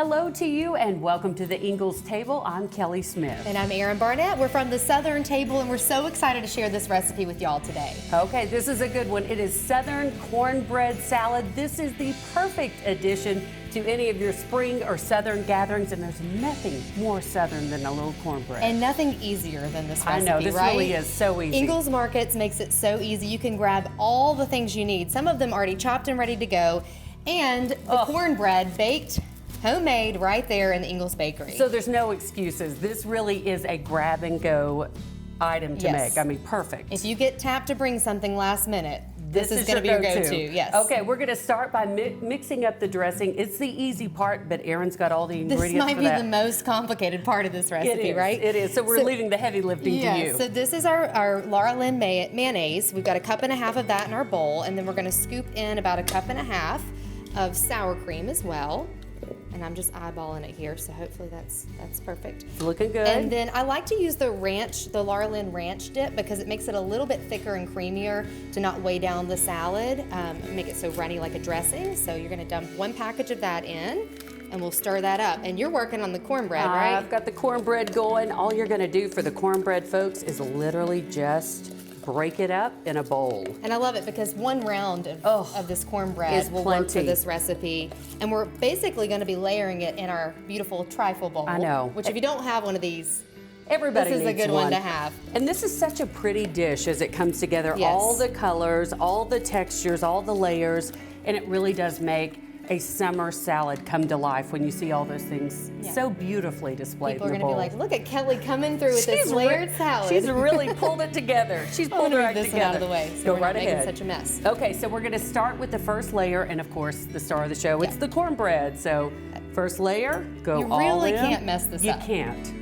Hello to you and welcome to the Ingles table. I'm Kelli Smith. And I'm Erin Barnett. We're from the Southern table and we're so excited to share this recipe with y'all today. Okay, this is a good one. It is Southern cornbread salad. This is the perfect addition to any of your spring or Southern gatherings, and there's nothing more Southern than a little cornbread. And nothing easier than this recipe, I know, this right? really is so easy. Ingles Markets makes it so easy. You can grab all the things you need, some of them already chopped and ready to go, and the cornbread baked, homemade right there in the Ingles Bakery. So there's no excuses. This really is a grab and go item to make. I mean, perfect. If you get tapped to bring something last minute, this is going to be your your go-to. Yes. Okay, we're going to start by mixing up the dressing. It's the easy part, but Erin's got all the ingredients. This might be the most complicated part of this recipe, right? It is. So we're leaving the heavy lifting to you. So this is our Laura Lynn mayonnaise. We've got a cup and a half of that in our bowl, and then we're going to scoop in about a cup and a half of sour cream as well. And I'm just eyeballing it here, so hopefully that's perfect. It's looking good. And then I like to use the Laura Lynn ranch dip because it makes it a little bit thicker and creamier to not weigh down the salad, make it so runny like a dressing. So you're gonna dump one package of that in, and we'll stir that up. And you're working on the cornbread, right? I've got the cornbread going. All you're gonna do for the cornbread, folks, is literally just break it up in a bowl. And I love it because one round of this cornbread will work for this recipe. And we're basically going to be layering it in our beautiful trifle bowl. I know. Which if you don't have one of these, everybody this is a good one to have. And this is such a pretty dish as it comes together. Yes. All the colors, all the textures, all the layers, and it really does make a summer salad come to life when you see all those things so beautifully displayed. People are going to be like, look at Kelli coming through with this layered salad. She's really pulled it together. She's pulled it right this together. Out of the way, so Go we're right not ahead. making such a mess. Okay, so we're going to start with the first layer, and of course, the star of the show. It's the cornbread. So first layer, go all in. You really can't mess this up. You can't.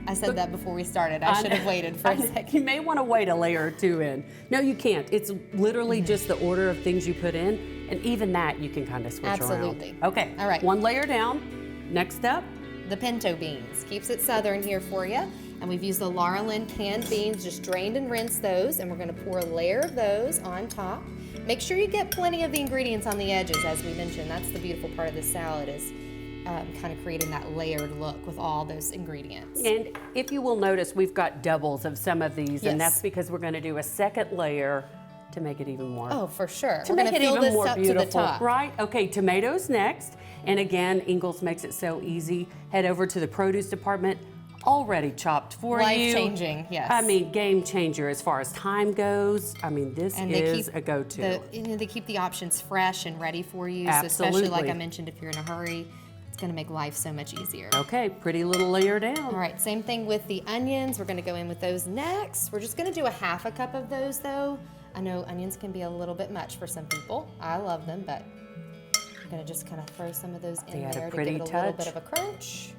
I said that before we started. I should have waited for a second. You may want to wait a layer or two in. No, you can't. It's literally just the order of things you put in, and even that you can kind of switch around. Absolutely. Okay. All right. One layer down. Next up, the pinto beans. Keeps it southern here for you. And we've used the Laura Lynn canned beans, just drained and rinsed those, and we're going to pour a layer of those on top. Make sure you get plenty of the ingredients on the edges, as we mentioned. That's the beautiful part of the salad is kind of creating that layered look with all those ingredients. And if you will notice, we've got doubles of some of these, and that's because we're going to do a second layer to make it even more. Oh, for sure. To make it even more beautiful, to the top. Right? Okay, tomatoes next. And again, Ingles makes it so easy. Head over to the produce department, already chopped for you. Life-changing, yes. I mean, game changer as far as time goes. I mean, this is a go-to. They keep the options fresh and ready for you. Absolutely. So especially like I mentioned, if you're in a hurry, it's going to make life so much easier. Okay, pretty little layer down. All right, same thing with the onions. We're going to go in with those next. We're just going to do a half a cup of those though. I know onions can be a little bit much for some people. I love them, but I'm going to just kind of throw some of those in there to give it a little bit of a crunch.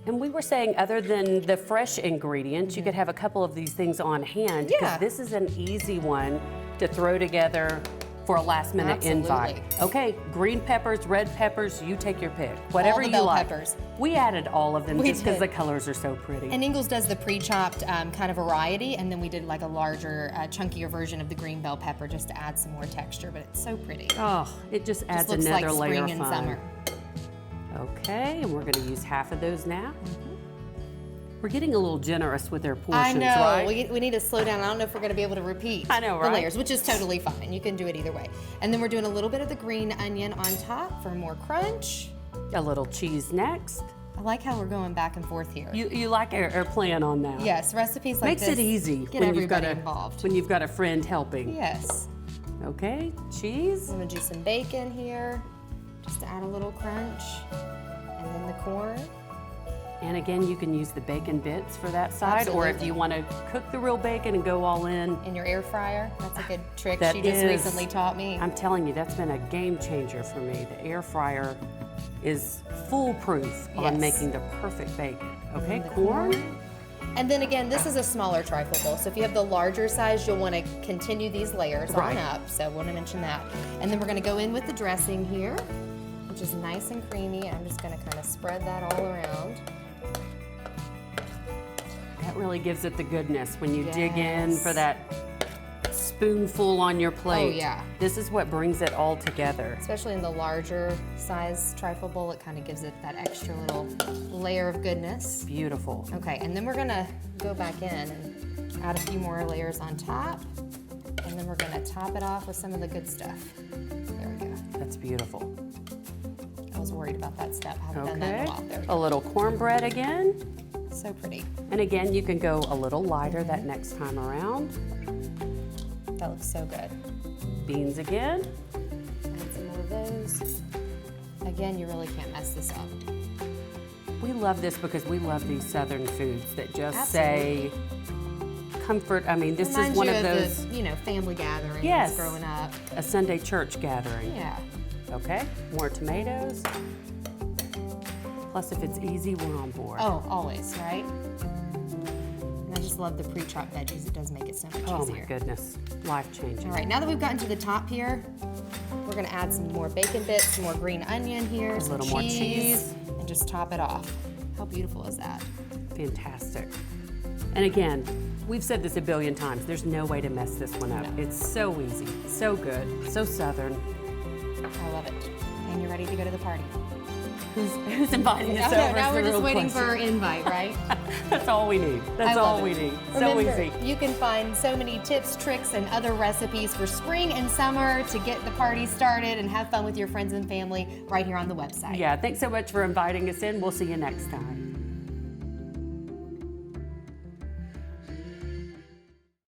And we were saying, other than the fresh ingredients, you could have a couple of these things on hand because this is an easy one to throw together for a last-minute invite. Okay, green peppers, red peppers, you take your pick. Whatever you like. Peppers. We added all of them just because the colors are so pretty. And Ingles does the pre-chopped kind of variety, and then we did like a larger, chunkier version of the green bell pepper just to add some more texture, but it's so pretty. Oh, it just adds looks another like layer spring of and fun. summer. Okay, and we're going to use half of those now. We're getting a little generous with their portions, I know. right? We need to slow down. I don't know if we're going to be able to repeat the layers, which is totally fine. You can do it either way. And then we're doing a little bit of the green onion on top for more crunch. A little cheese next. I like how we're going back and forth here. You like our plan on that? Yes, recipes like this makes it easy get everybody involved. When you've got a friend helping. Yes. Okay, cheese. I'm going to do some bacon here, just to add a little crunch, and then the corn. And again, you can use the bacon bits for that side, or if you want to cook the real bacon and go all in. In your air fryer, that's a good trick she just recently taught me. I'm telling you, that's been a game changer for me. The air fryer is foolproof on making the perfect bacon. Okay, corn. And then again, this is a smaller trifle bowl, so if you have the larger size, you'll want to continue these layers on up, so I want to mention that. And then we're going to go in with the dressing here, which is nice and creamy. I'm just going to kind of spread that all around. That really gives it the goodness when you dig in for that spoonful on your plate. Oh, yeah. This is what brings it all together. Especially in the larger size trifle bowl, it kind of gives it that extra little layer of goodness. Beautiful. Okay, and then we're gonna go back in and add a few more layers on top. And then we're gonna top it off with some of the good stuff. There we go. That's beautiful. I was worried about that step. I haven't done that in a while. There we A go. little cornbread again. So pretty. And again, you can go a little lighter that next time around. That looks so good. Beans again. Add some more of those. Again, you really can't mess this up. We love this because we love these Southern foods that just Absolutely. say comfort. I mean, this Reminds is one you of those, the, family gatherings Yes. growing up. a Sunday church gathering. Yeah. Okay, more tomatoes. Plus, if it's easy, we're on board. Oh, always, right? And I just love the pre-chopped veggies. It does make it so much Oh easier. my goodness, life-changing. All right, now that we've gotten to the top here, we're gonna add some more bacon bits, some more green onion here, some little more cheese. and just top it off. How beautiful is that? Fantastic. And again, we've said this a billion times, there's no way to mess this one up. No. It's so easy, so good, so Southern. I love it. And you're ready to go to the party. Who's inviting us Okay, over? now is we're the just real waiting for our question. invite, right? That's all we need. That's I love all we it. need. So Remember, easy. you can find so many tips, tricks, and other recipes for spring and summer to get the party started and have fun with your friends and family right here on the website. Yeah, thanks so much for inviting us in. We'll see you next time.